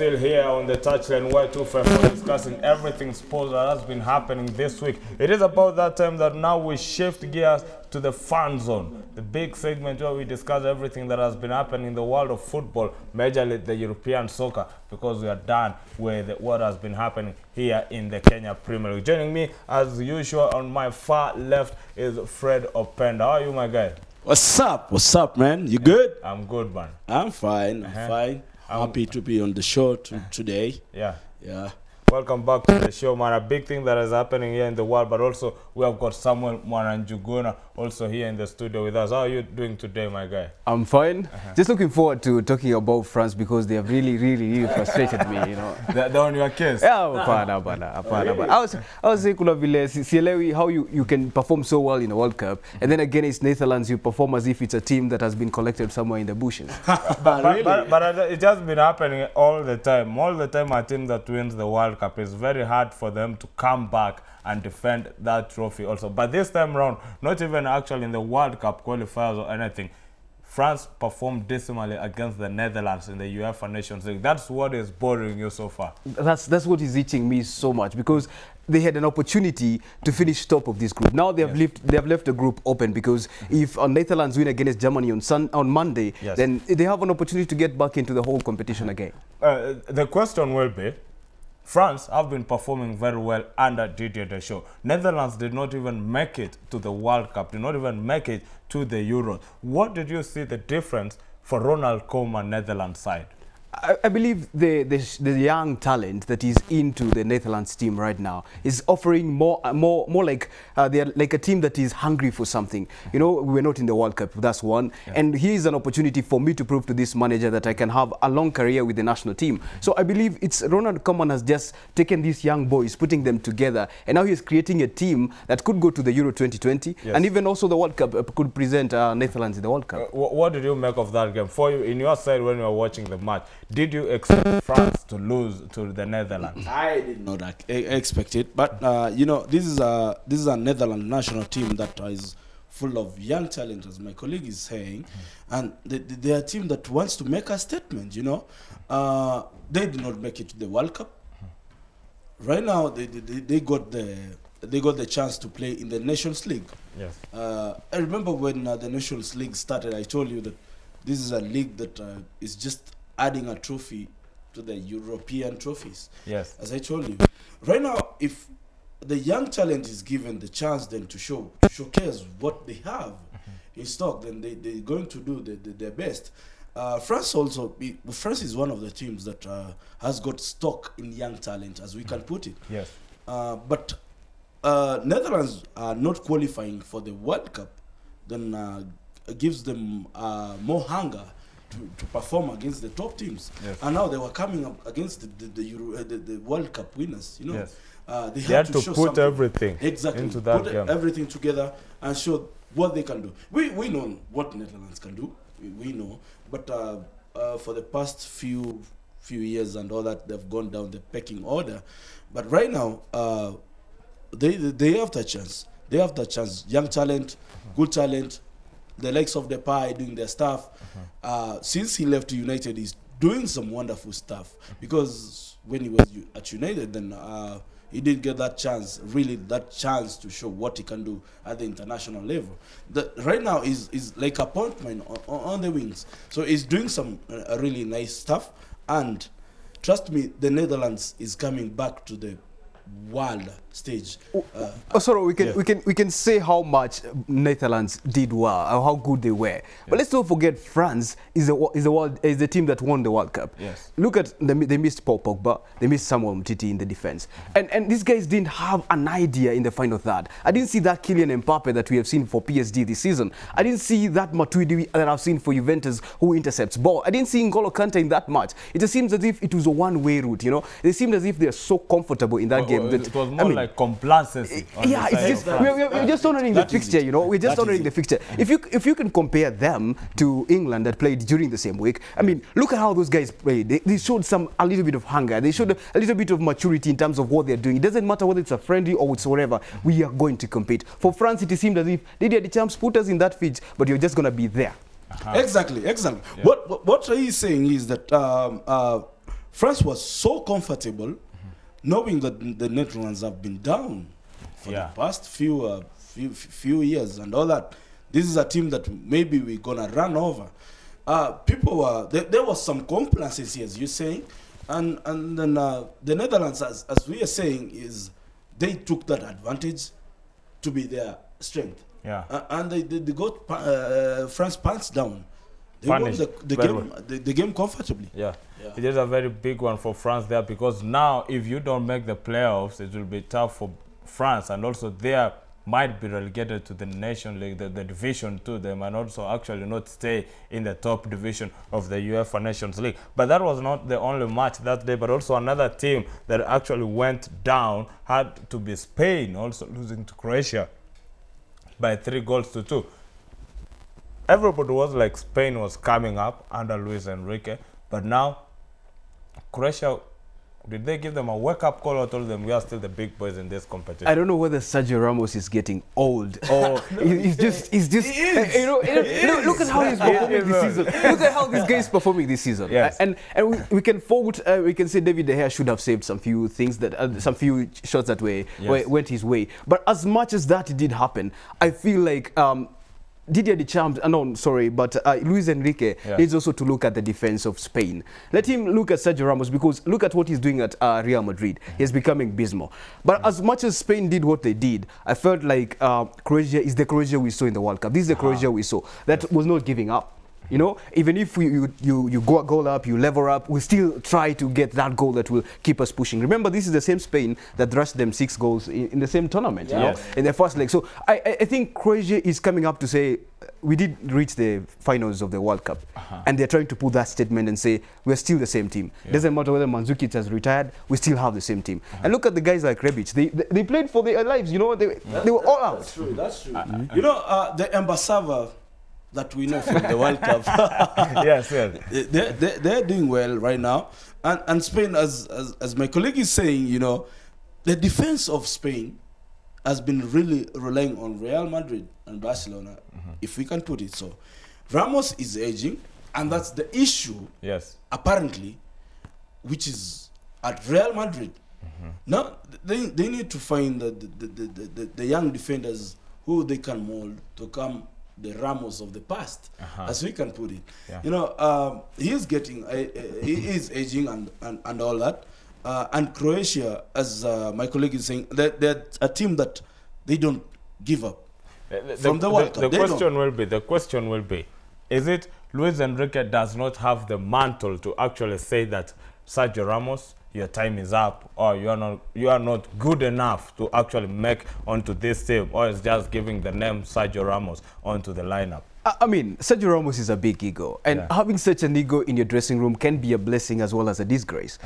still here on the touchline Y254 discussing everything sports that has been happening this week. It is about that time that now we shift gears to the Fanzone, the big segment where we discuss everything that has been happening in the world of football, majorly the European soccer, because we are done with what has been happening here in the Kenya Premier League. Joining me, as usual, on my far left is Fred Openda. How are you, my guy? What's up? What's up, man? You good? I'm good, man. I'm fine. I'm fine. Happy to be on the show today. Yeah. Yeah. Welcome back to the show, man. A big thing that is happening here in the world, but also we have got Samuel Mwananjuguna also here in the studio with us. How are you doing today, my guy? I'm fine. Just looking forward to talking about France because they have really frustrated me, you know. They're on your case? Yeah, I was saying, sielewi how you can perform so well in the World Cup, and then again it's Netherlands, you perform as if it's a team that has been collected somewhere in the bushes. but it's just been happening all the time. All the time a team that wins the World Cup, it's very hard for them to come back and defend that trophy also. But this time around, not even actually in the World Cup qualifiers or anything, France performed dismally against the Netherlands in the UEFA Nations League. That's what is bothering you so far. That's what is itching me so much, because they had an opportunity to finish top of this group. Now they have left the group open, because if Netherlands win against Germany on Monday, then they have an opportunity to get back into the whole competition again. The question will be, France have been performing very well under Didier Deschamps. Netherlands did not even make it to the World Cup, did not even make it to the Euros. What did you see the difference for Ronald Koeman Netherlands side? I believe the young talent that is into the Netherlands team right now is offering more like they are like a team that is hungry for something. You know, we're not in the World Cup, that's one. And here's an opportunity for me to prove to this manager that I can have a long career with the national team. So I believe it's Ronald Koeman has just taken these young boys, putting them together, and now he's creating a team that could go to the Euro 2020, and even also the World Cup could present Netherlands in the World Cup. What did you make of that game? For you, in your side, when you were watching the match, did you expect France to lose to the Netherlands? I did not expect it, but you know, this is a Netherlands national team that is full of young talent, as my colleague is saying, and they are a team that wants to make a statement. You know, they did not make it to the World Cup. Right now, they got the chance to play in the Nations League. Yes. I remember when the Nations League started, I told you that this is a league that is just adding a trophy to the European trophies. Yes. As I told you. Right now, if the young talent is given the chance then to showcase what they have in stock, then they're going to do their best. France is one of the teams that has got stock in young talent, as we can put it. Yes. But Netherlands are not qualifying for the World Cup, then gives them more hunger to perform against the top teams. Yes. And now they were coming up against the World Cup winners, you know. Yes. They had to put everything into that game. Everything together and show what they can do. We know what Netherlands can do. We know. But for the past few years and all that, they've gone down the pecking order. But right now, they have the chance. They have the chance. Young talent, good talent, the likes of Depay doing their stuff. Since he left United, he's doing some wonderful stuff, because when he was at United, then he didn't get that chance, to show what he can do at the international level. Right now is like a appointment on the wings, so he's doing some really nice stuff, and trust me, the Netherlands is coming back to the world stage. Sorry, we can say how much Netherlands did well, or how good they were. But let's not forget, France is the team that won the World Cup. Yes. Look at they missed Paul Pogba, they missed Samuel Umtiti in the defense, and these guys didn't have an idea in the final third. I didn't see that Kylian Mbappe that we have seen for PSG this season. I didn't see that Matuidi that I've seen for Juventus, who intercepts ball. I didn't see N'Golo Kante in that match. It just seems as if it was a one-way route. You know, they seemed as if they're so comfortable in that game. It was more like complacency. Yeah, it's just we're just honoring the fixture, you know. We're just honoring the fixture. If you can compare them to England that played during the same week, I mean, look at how those guys played. They showed a little bit of hunger. They showed a little bit of maturity in terms of what they're doing. It doesn't matter whether it's a friendly or it's whatever. We are going to compete. For France, it seemed as if Didier Deschamps put us in that pitch, but you're just going to be there. Exactly. Yeah. What he's saying is that France was so comfortable knowing that the Netherlands have been down for the past few years and all that. This is a team that maybe we're gonna run over. People were there was some complacency, as you're saying, and then the Netherlands, as we are saying, is they took that advantage to be their strength. Yeah, and they got France pants down. They won the game comfortably. Yeah. It is a very big one for France there, because now if you don't make the playoffs, it will be tough for France, and also they might be relegated to the Nation League, the Division 2. They might also actually not stay in the top division of the UEFA Nations League. But that was not the only match that day, but also another team that actually went down had to be Spain, also losing to Croatia by 3-2. Everybody was like Spain was coming up under Luis Enrique, but now Croatia, did they give them a wake-up call or told them we are still the big boys in this competition? I don't know whether Sergio Ramos is getting old or he's just you know, look at how he's performing this season. Look at how this guy is performing this season. Yes. And we can fault, we can say David De Gea should have saved some few things, that some few shots that went his way. But as much as that did happen, I feel like Didier Deschamps, but Luis Enrique needs also to look at the defense of Spain. Let him look at Sergio Ramos, because look at what he's doing at Real Madrid. He's becoming abysmal. But as much as Spain did what they did, I felt like Croatia is the Croatia we saw in the World Cup. This is the Croatia we saw that was not giving up. You know, even if you go goal up, you level up, we still try to get that goal that will keep us pushing. Remember, this is the same Spain that thrashed them 6 goals in the same tournament, you know, in their first leg. So I think Croatia is coming up to say, we did reach the finals of the World Cup, and they're trying to put that statement and say, we're still the same team. Doesn't matter whether Mandzukic has retired, we still have the same team. And look at the guys like Rebic. They played for their lives, you know, they were all out. That's true, that's true. You know, the ambassador that we know from the World Cup. They're doing well right now. And Spain, as my colleague is saying, you know, the defense of Spain has been really relying on Real Madrid and Barcelona, if we can put it so. Ramos is aging, and that's the issue, apparently, which is at Real Madrid. Now, they need to find the young defenders who they can mold to come the Ramos of the past, as we can put it. You know, he is getting, he is aging and all that. And Croatia, as my colleague is saying, they're a team that they don't give up from the World Cup. The question will be, is it Luis Enrique does not have the mantle to actually say that Sergio Ramos, your time is up, or you are not good enough to actually make onto this team, or it's just giving the name Sergio Ramos onto the lineup? I mean, Sergio Ramos is a big ego, and having such an ego in your dressing room can be a blessing as well as a disgrace.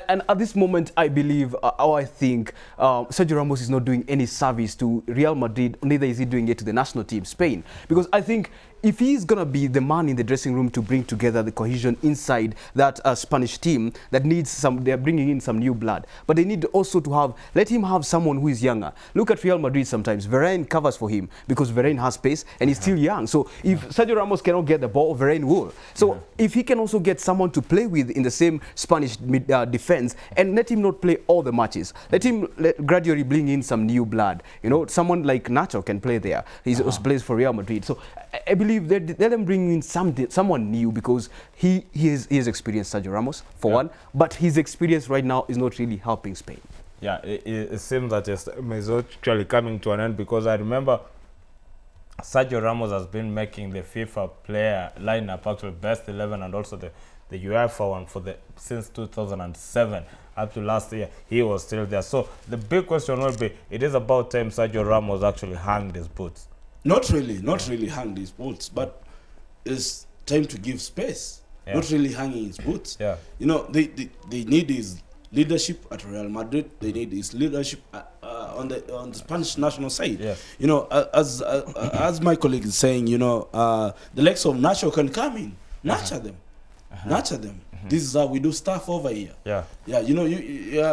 And at this moment, I believe, or I think, Sergio Ramos is not doing any service to Real Madrid, neither is he doing it to the national team, Spain. Because I think if he's going to be the man in the dressing room to bring together the cohesion inside that Spanish team that needs they're bringing in some new blood. But they need also to let him have someone who is younger. Look at Real Madrid sometimes. Varane covers for him because Varane has pace and he's still young. So if Sergio Ramos cannot get the ball, Varane will. So if he can also get someone to play with in the same Spanish defense, and let him not play all the matches. Let him gradually bring in some new blood. You know, someone like Nacho can play there. He plays for Real Madrid. So I believe let them bring in someone new, because he has experienced, Sergio Ramos, for one, but his experience right now is not really helping Spain. Yeah, it seems that it's actually coming to an end, because I remember Sergio Ramos has been making the FIFA player lineup, actually best 11, and also the UEFA one since 2007 up to last year. He was still there. So the big question will be, it is about time Sergio Ramos actually hung his boots. Not really hang his boots, but it's time to give space. Not really hanging his boots. You know, they need his leadership at Real Madrid. They need his leadership on the Spanish national side. You know, as my colleague is saying, you know, the likes of Nacho can come in, nurture them. This is how we do stuff over here. You know,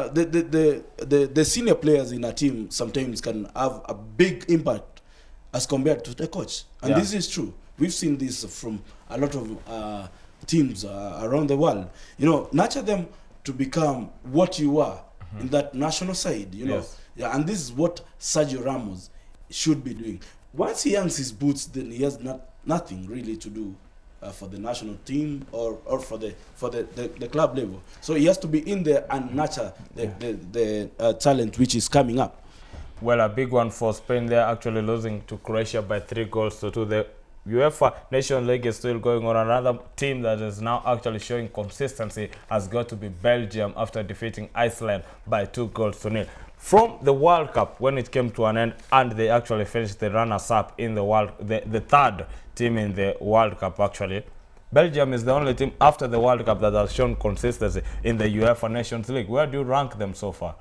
the senior players in a team sometimes can have a big impact as compared to the coach, and this is true. We've seen this from a lot of teams around the world. You know, nurture them, to become what you are in that national side, you know. Yes. Yeah, and this is what Sergio Ramos should be doing. Once he hangs his boots, then he has nothing really to do for the national team or for the club level. So he has to be in there and nurture the talent which is coming up. Well, a big one for Spain. They're actually losing to Croatia by 3-2. The UEFA Nations League is still going on. Another team that is now actually showing consistency has got to be Belgium after defeating Iceland by 2-0. From the World Cup, when it came to an end, and they actually finished the runners-up in the third team in the World Cup, actually. Belgium is the only team after the World Cup that has shown consistency in the UEFA Nations League. Where do you rank them so far?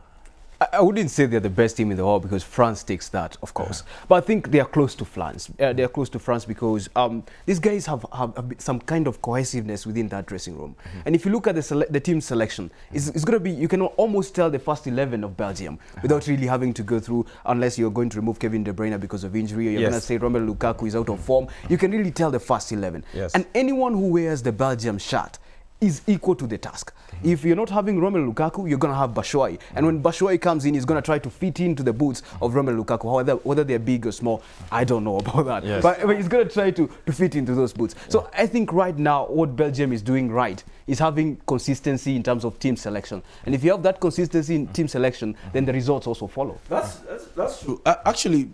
I wouldn't say they're the best team in the world because France takes that, of course. But I think they are close to France. They are close to France because these guys have some kind of cohesiveness within that dressing room. And if you look at the team selection, it's going to be, you can almost tell the first 11 of Belgium without really having to go through, unless you're going to remove Kevin De Bruyne because of injury, or you're going to say Romelu Lukaku is out of form. You can really tell the first 11. And anyone who wears the Belgium shirt is equal to the task. If you're not having Romelu Lukaku, you're going to have Batshuayi. And when Batshuayi comes in, he's going to try to fit into the boots of Romelu Lukaku. Whether they're big or small, I don't know about that. But he's going to try to fit into those boots. So I think right now, what Belgium is doing right is having consistency in terms of team selection. And if you have that consistency in team selection, then the results also follow. That's true. Actually,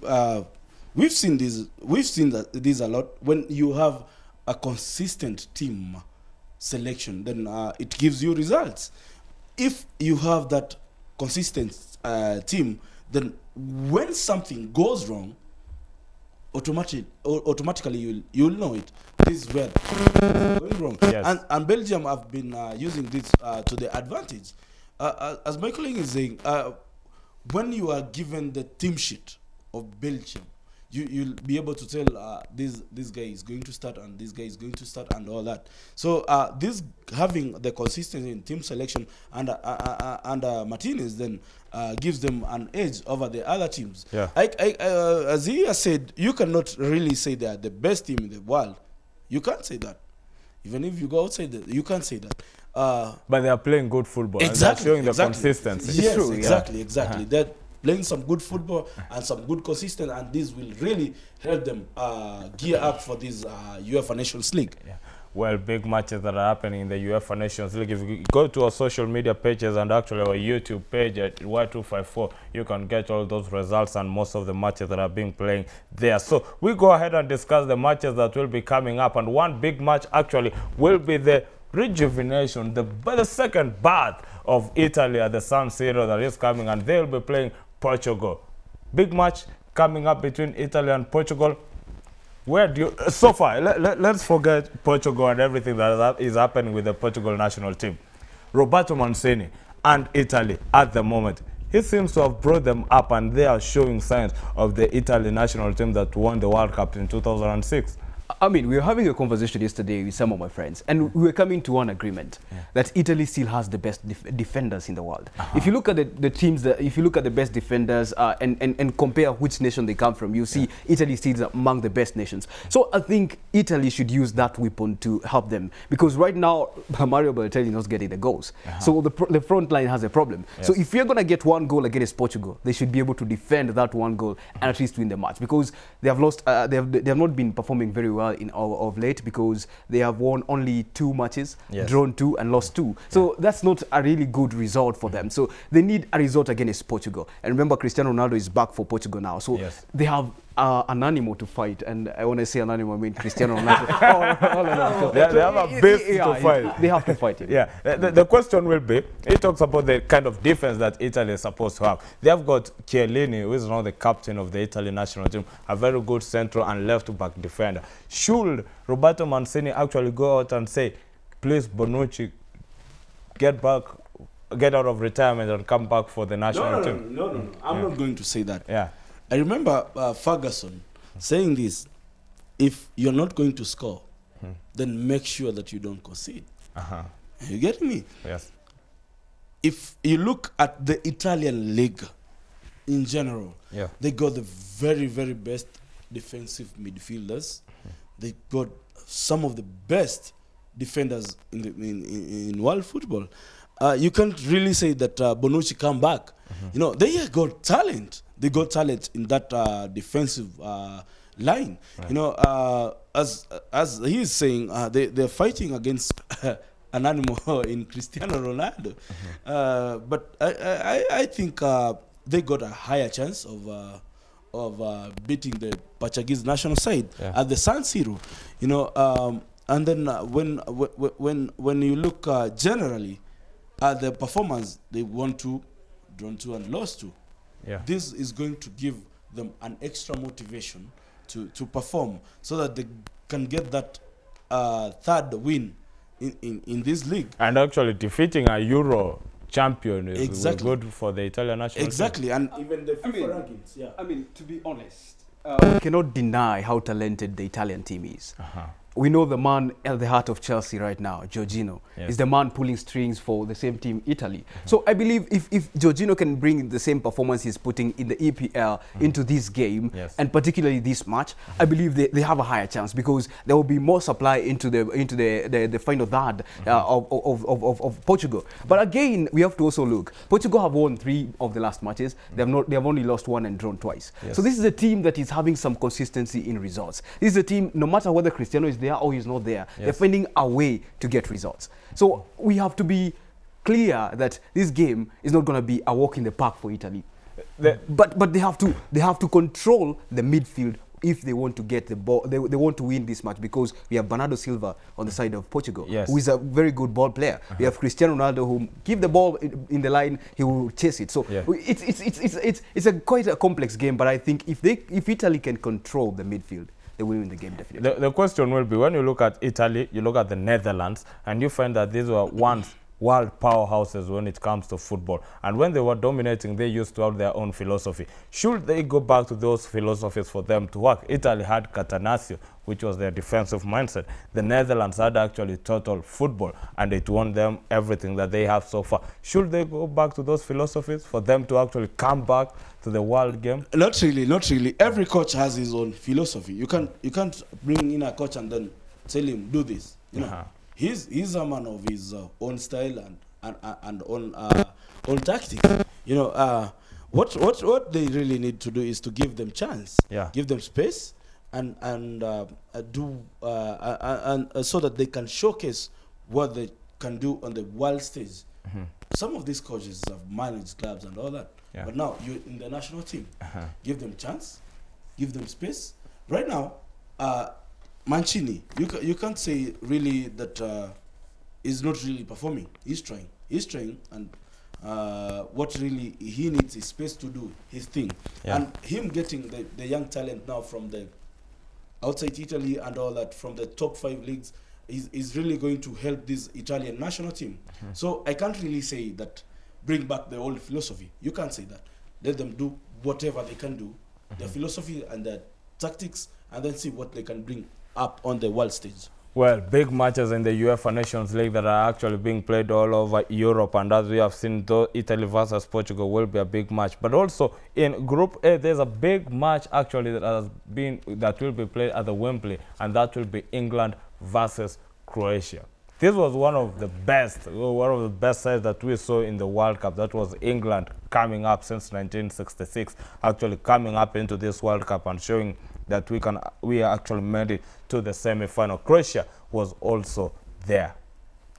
we've seen this a lot. When you have a consistent team selection, then it gives you results. If you have that consistent team, then when something goes wrong, automatically you'll know it. This is where it's going wrong. And Belgium have been using this to their advantage. As my colleague is saying, when you are given the team sheet of Belgium, you'll be able to tell this guy is going to start and this guy is going to start and all that. So this having the consistency in team selection and Martinez then gives them an edge over the other teams. As he has said, you cannot really say they are the best team in the world. You can't say that. Even if you go outside, you can't say that. But they are playing good football. Exactly. And they're showing the consistency. Yes, true, exactly. They're playing some good football and some good consistency, and this will really help them gear up for this UEFA Nations League. Well, big matches that are happening in the UEFA Nations League. If you go to our social media pages and actually our YouTube page at Y254, you can get all those results and most of the matches that are being playing there. So we go ahead and discuss the matches that will be coming up. And one big match actually will be the rejuvenation, the second birth of Italy at the San Siro that is coming, and they'll be playing Portugal. Big match coming up between Italy and Portugal. Where do you, so far, let's forget Portugal and everything that is happening with the Portugal national team. Roberto Mancini and Italy at the moment, he seems to have brought them up, and they are showing signs of the Italy national team that won the World Cup in 2006. I mean, we were having a conversation yesterday with some of my friends, and we were coming to one agreement that Italy still has the best defenders in the world. If you look at the teams, if you look at the best defenders and compare which nation they come from, you see Italy still is among the best nations. So I think Italy should use that weapon to help them, because right now Mario Balotelli is not getting the goals. So the front line has a problem. So if you're going to get one goal against Portugal, they should be able to defend that one goal and at least win the match, because they have lost. They have not been performing very well of late, because they have won only 2 matches, drawn 2 and lost 2. So that's not a really good result for them. So they need a result against Portugal. And remember, Cristiano Ronaldo is back for Portugal now. So they have an animal to fight. And I want to say an animal, I mean Cristiano Ronaldo. They have a beast to fight. They have to fight him. The question will be, it talks about the kind of defense that Italy is supposed to have. They have got Chiellini, who is now the captain of the Italy national team, a very good central and left-back defender. Should Roberto Mancini actually go out and say, please, Bonucci, get out of retirement and come back for the national team? No. I'm not going to say that. I remember Ferguson saying this: if you're not going to score, then make sure that you don't concede. You get me? Yes. If you look at the Italian league in general, they got the very, very best defensive midfielders. They got some of the best defenders in world football. you can't really say that Bonucci come back. You know, they got talent. They got talent in that defensive line. You know, as he's saying, they're fighting against an animal in Cristiano Ronaldo. But I think they got a higher chance of beating the Portuguese national side at the San Siro. You know, and then when you look generally at the performance, they won 2, drawn 2, and lost 2. This is going to give them an extra motivation to perform, so that they can get that third win in this league. And actually defeating a Euro champion is good for the Italian national team. And even the FIFA rankings. I mean, to be honest, we cannot deny how talented the Italian team is. We know the man at the heart of Chelsea right now, Jorginho, is the man pulling strings for the same team, Italy. So I believe if Jorginho can bring the same performance he's putting in the EPL into this game, and particularly this match, I believe they have a higher chance, because there will be more supply into the final third of Portugal. But again, we have to also look. Portugal have won 3 of the last matches. They have only lost 1 and drawn twice. So this is a team that is having some consistency in results. This is a team, no matter whether Cristiano is there or he's not there, they're finding a way to get results. So we have to be clear that this game is not going to be a walk in the park for Italy. But they have to control the midfield if they want to get the ball. They want to win this match, because we have Bernardo Silva on the side of Portugal, who is a very good ball player. We have Cristiano Ronaldo, who give the ball in the line, he will chase it. So it's quite a complex game. But I think if Italy can control the midfield, they will win the game, definitely. The question will be, when you look at Italy, you look at the Netherlands, and you find that these were once world powerhouses when it comes to football. And when they were dominating, they used to have their own philosophy. Should they go back to those philosophies for them to work? Italy had Catanaccio, which was their defensive mindset. The Netherlands had actually total football, and it won them everything that they have so far. Should they go back to those philosophies for them to actually come back to the world game? Not really. Every coach has his own philosophy. You can't bring in a coach and then tell him, do this. You know, he's a man of his own style and own tactics. You know, what they really need to do is to give them chance, give them space, and so that they can showcase what they can do on the world stage. Some of these coaches have managed clubs and all that, but now you're in the national team. Give them chance, give them space. Right now, Mancini, you can't say really that he's not really performing. He's trying, and what really he needs is space to do his thing. And him getting the young talent now from the outside Italy and all that, from the top 5 leagues, is really going to help this Italian national team. So I can't really say that bring back the old philosophy. You can't say that. Let them do whatever they can do, their philosophy and their tactics, and then see what they can bring up on the world stage. Well, big matches in the UEFA Nations League that are actually being played all over Europe, and as we have seen, though, Italy versus Portugal will be a big match. But also in Group A, there's a big match actually that will be played at the Wembley, and that will be England versus Croatia. This was one of the best sides that we saw in the World Cup. That was England coming up since 1966, actually coming up into this World Cup and showing that we actually made it to the semi-final. Croatia was also there.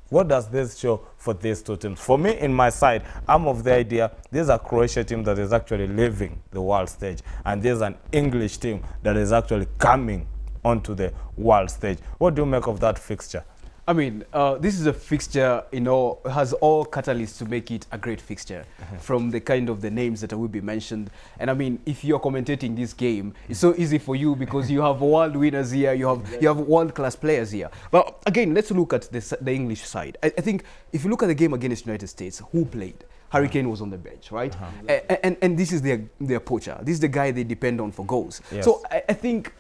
What does this show for these two teams? For me, in my side, I'm of the idea this is a Croatia team that is actually leaving the world stage, and there's an English team that is actually coming onto the world stage. What do you make of that fixture? I mean, this is a fixture, you know, has all catalysts to make it a great fixture, from the kind of the names that will be mentioned. And I mean, if you're commentating this game, it's so easy for you because you have world winners here, you have world-class players here. But again, let's look at the English side. I think if you look at the game against United States, who played? Harry Kane was on the bench, right? And this is their poacher. This is the guy they depend on for goals. Yes. So I think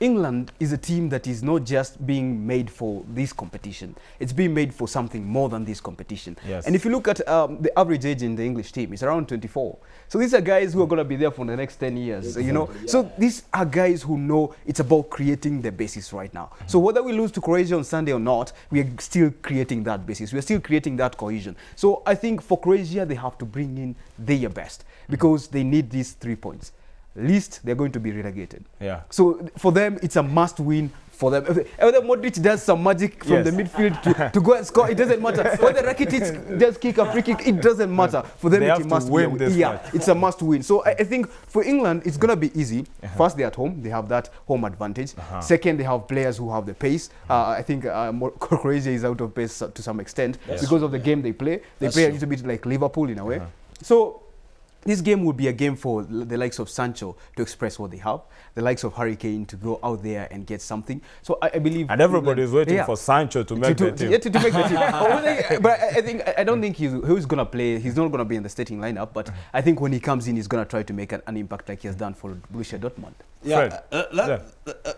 England is a team that is not just being made for this competition. It's being made for something more than this competition. Yes. And if you look at the average age in the English team, it's around 24. So these are guys who are going to be there for the next 10 years, Exactly, you know. yeah. So these are guys who know it's about creating the basis right now. So whether we lose to Croatia on Sunday or not, we are still creating that basis. We are still creating that cohesion. So I think for Croatia, they have to bring in their best because they need these 3 points. Least they're going to be relegated. Yeah. So for them, it's a must win for them. Whether Modric does some magic from the midfield to go and score, it doesn't matter. Whether Rakitic does kick a free kick, it doesn't matter. For them, it must win. It's a must win. So I think for England, it's going to be easy. First, they're at home. They have that home advantage. Second, they have players who have the pace. I think Croatia is out of pace to some extent because of the game they play. They play a little bit like Liverpool in a way. So this game would be a game for the likes of Sancho to express what they have, the likes of Harry Kane to go out there and get something. So I believe... And everybody is waiting for Sancho to make the team. To make the team. But I don't think he's going to play. He's not going to be in the starting lineup. But I think when he comes in, he's going to try to make an impact like he has done for Borussia Dortmund. Yeah.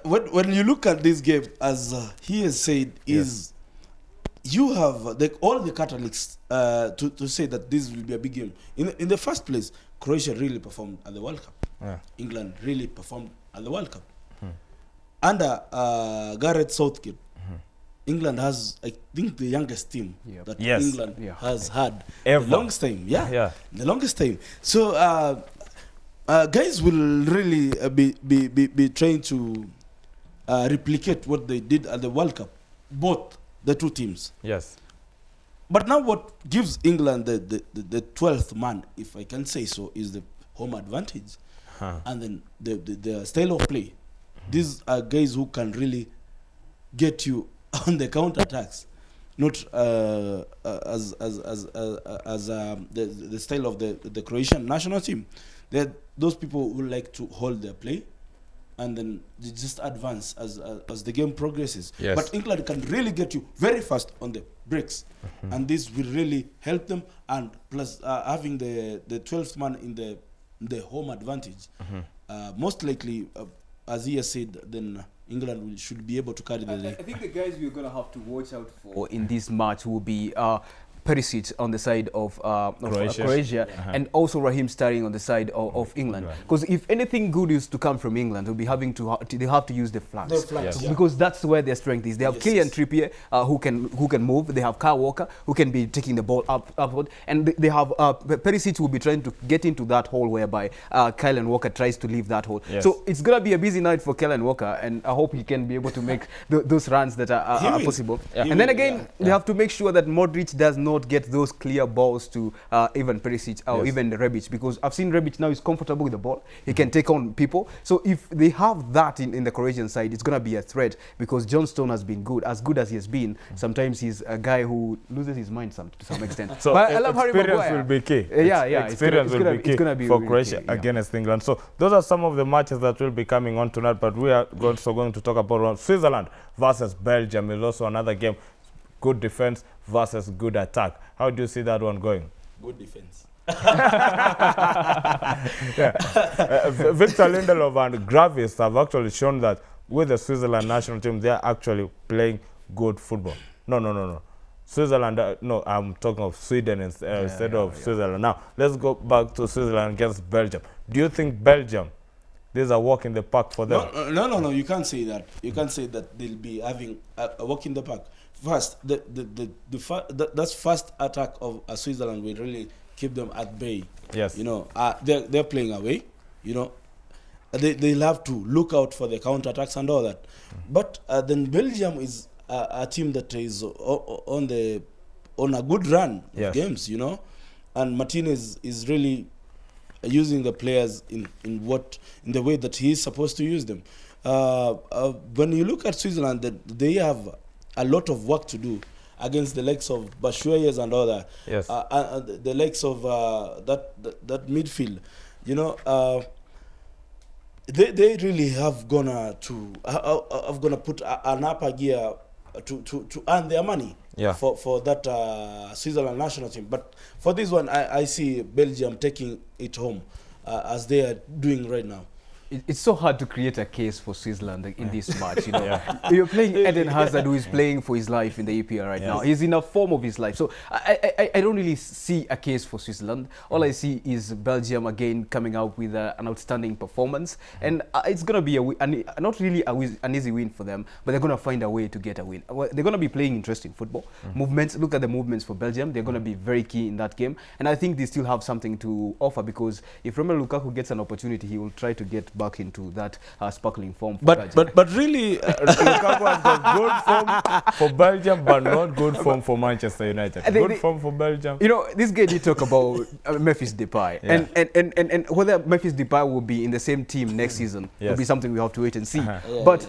When you look at this game, as he has said, you have all the catalysts to say that this will be a big game. In the first place, Croatia really performed at the World Cup. Yeah. England really performed at the World Cup. Under Gareth Southgate, England has, I think, the youngest team that England has had. Ever. The longest time. The longest time. So guys will really be trying to replicate what they did at the World Cup. Both the two teams. Yes. But now what gives England the 12th man, if I can say so, is the home advantage. And then the style of play. These are guys who can really get you on the counter-attacks. Not as the style of the Croatian national team. They're those people who like to hold their play and then they just advance as the game progresses. Yes. But England can really get you very fast on the breaks, and this will really help them. And plus, having the 12th man in the home advantage, most likely, as he has said, then England should be able to carry the day. I think the guys we're going to have to watch out for in this match will be Perisic on the side of Croatia, and also Raheem Sterling on the side of England. Because if anything good is to come from England, they'll be having they have to use the flanks. Because that's where their strength is. They have Kylian Trippier who can move. They have Kyle Walker who can be taking the ball upward, and they have Perisic will be trying to get into that hole whereby Kyle Walker tries to leave that hole. So it's gonna be a busy night for Kyle Walker, and I hope he can be able to make those runs that are possible. And then again, they have to make sure that Modric does not get those clear balls to even Perisic or even Rebic, because I've seen Rebic now is comfortable with the ball. He can take on people. So if they have that in the Croatian side, it's going to be a threat, because John Stone has been good as he has been. Sometimes he's a guy who loses his mind to some extent. So but I love experience will be key. Experience will be key for Croatia against England. So those are some of the matches that will be coming on tonight, but we are also going to talk about Switzerland versus Belgium is also another game. Good defense versus good attack. How do you see that one going? Good defense. Victor Lindelof and Gravis have actually shown that with the Switzerland national team, they are actually playing good football. No. Switzerland, no, I'm talking of Sweden instead of Switzerland. Now, let's go back to Switzerland against Belgium. Do you think Belgium, there's a walk in the park for them? No, you can't say that. You can't say that they'll be having a walk in the park. First, that first attack of Switzerland will really keep them at bay. Yes. You know, they're playing away. You know, they'll have to look out for the counterattacks and all that. But then Belgium is a team that is on a good run of games. You know, and Martinez is really using the players in the way that he is supposed to use them. When you look at Switzerland, they have a lot of work to do against the likes of Batshuayers and all that. Yes. The likes of that midfield. You know, they really have gonna put an upper gear to earn their money. For that Switzerland national team. But for this one, I see Belgium taking it home as they are doing right now. it's so hard to create a case for Switzerland in this match. You know, you're playing Eden Hazard, who is playing for his life in the EPL right now. He's in a form of his life, so I don't really see a case for Switzerland. All I see is Belgium again coming out with an outstanding performance, and it's gonna be not really an easy win for them, but they're gonna find a way to get a win. They're gonna be playing interesting football. Movements. Look at the movements for Belgium. They're gonna be very key in that game, and I think they still have something to offer, because if Romelu Lukaku gets an opportunity, he will try to get back into that sparkling form. For but really, Lukaku has got good form for Belgium, but not good form for Manchester United. Good form for Belgium. You know, this guy did talk about Memphis Depay, and whether Memphis Depay will be in the same team next season will be something we have to wait and see. But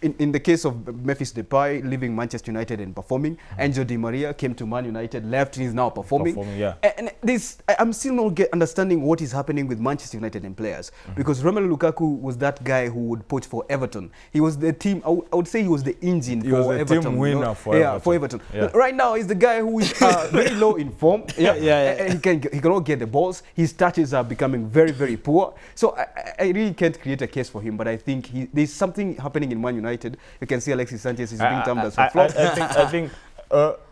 in the case of Memphis Depay leaving Manchester United and performing, Angel Di Maria came to Man United, left, he's now performing. And this, I'm still not understanding what is happening with Manchester United and players, because Romelu Lukaku was that guy who would put for Everton. He was the team, I would say he was the engine for Everton. Team winner for Everton. For Everton. Right now, he's the guy who is very low in form. And he cannot get the balls. His touches are becoming very, very poor. So I really can't create a case for him, but I think there's something happening in Man United. You can see Alexis Sanchez is being termed as a flop. I think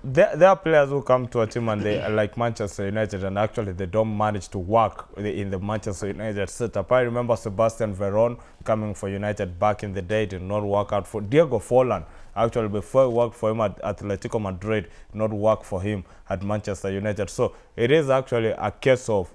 there are players who come to a team and they like Manchester United, and actually they don't manage to work in the Manchester United setup. I remember Sebastian Veron coming for United back in the day, did not work out for Diego Forlan. Actually, before he worked for him at Atletico Madrid, not work for him at Manchester United. So it is actually a case of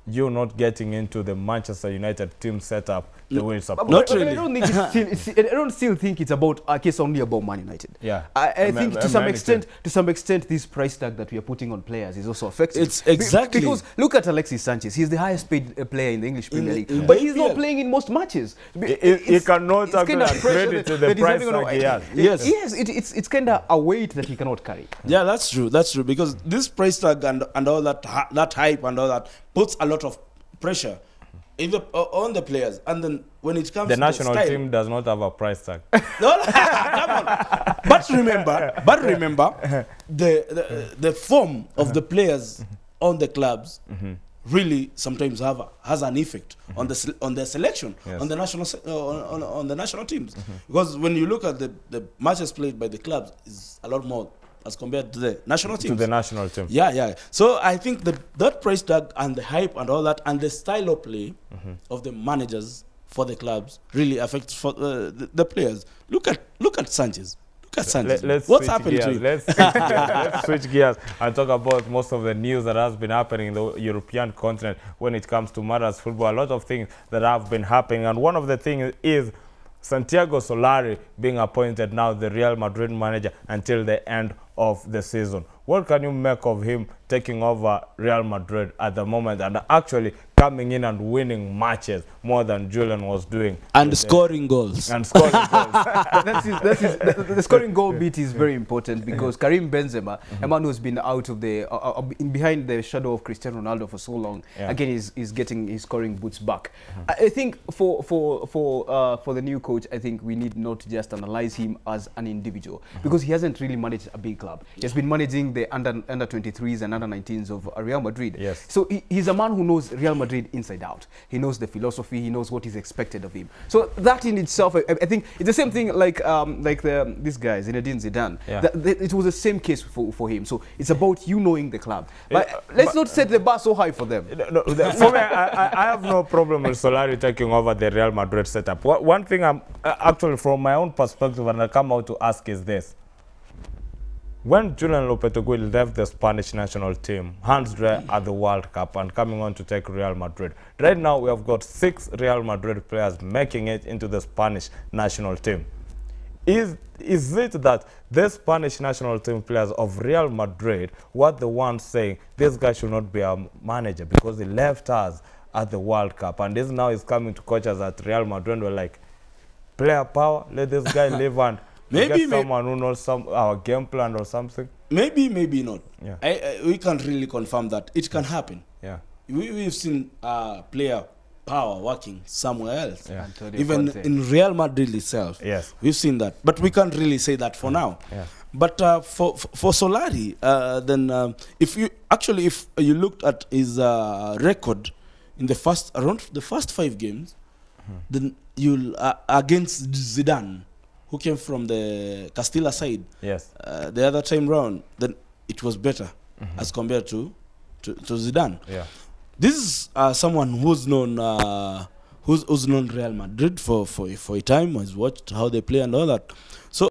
you not getting into the Manchester United team setup the way it's supposed to. Not really. I don't still think it's about a case only about Man United. I think to some extent, this price tag that we are putting on players is also affecting. It's exactly because look at Alexis Sanchez. He's the highest paid player in the English Premier League, but he's not playing in most matches. He cannot credit to the price tag he has. Yes, it's kind of a weight that he cannot carry. Yeah, that's true. That's true, because this price tag and all that hype and all that puts a lot of pressure on the players, and then when it comes the to national style, team does not have a price tag. No, come on. But remember, the form of the players on the clubs really sometimes has an effect on the selection on the national on the national teams, because when you look at the matches played by the clubs is a lot more as compared to the national team. So I think that price tag and the hype and all that and the style of play of the managers for the clubs really affects for the players. Look at Sanchez. Look at Sanchez. What's happened to him? Let's switch gears and talk about most of the news that has been happening in the European continent when it comes to matters football. A lot of things that have been happening, and one of the things is Santiago Solari being appointed now the Real Madrid manager until the end of the season. What can you make of him taking over Real Madrid at the moment and actually coming in and winning matches more than Julian was doing? And scoring goals. And scoring goals. The scoring goal bit is very important, because Karim Benzema, a man who's been out of the behind the shadow of Cristiano Ronaldo for so long, again is getting his scoring boots back. I think for the new coach, I think we need not just analyze him as an individual, because he hasn't really managed a big club. He has been managing the under 23s and under 19s of Real Madrid. So he's a man who knows Real Madrid inside out. He knows the philosophy. He knows what is expected of him. So that in itself, I think it's the same thing like this guy Zinedine Zidane. It was the same case for him. So it's about you knowing the club. But let's not set the bar so high for them. For me, I have no problem with Solari taking over the Real Madrid setup. One thing I'm actually, from my own perspective, and I come out to ask is this. When Julian Lopetegui left the Spanish national team, hands dry at the World Cup and coming on to take Real Madrid, right now we have got 6 Real Madrid players making it into the Spanish national team. Is it that the Spanish national team players of Real Madrid were the ones saying this guy should not be a manager because he left us at the World Cup, and this now is coming to coaches at Real Madrid were like, player power, let this guy live and maybe someone who knows our game plan or something? Maybe not. We can't really confirm that. It can happen. We've seen player power working somewhere else. Even in Real Madrid itself. We've seen that. But we can't really say that for now. But for Solari, then if you looked at his record in around the first 5 games, then you'll against Zidane, who came from the Castilla side. Yes. The other time round, then it was better as compared to Zidane. Yeah. This is someone who's known Real Madrid for a time, has watched how they play and all that. So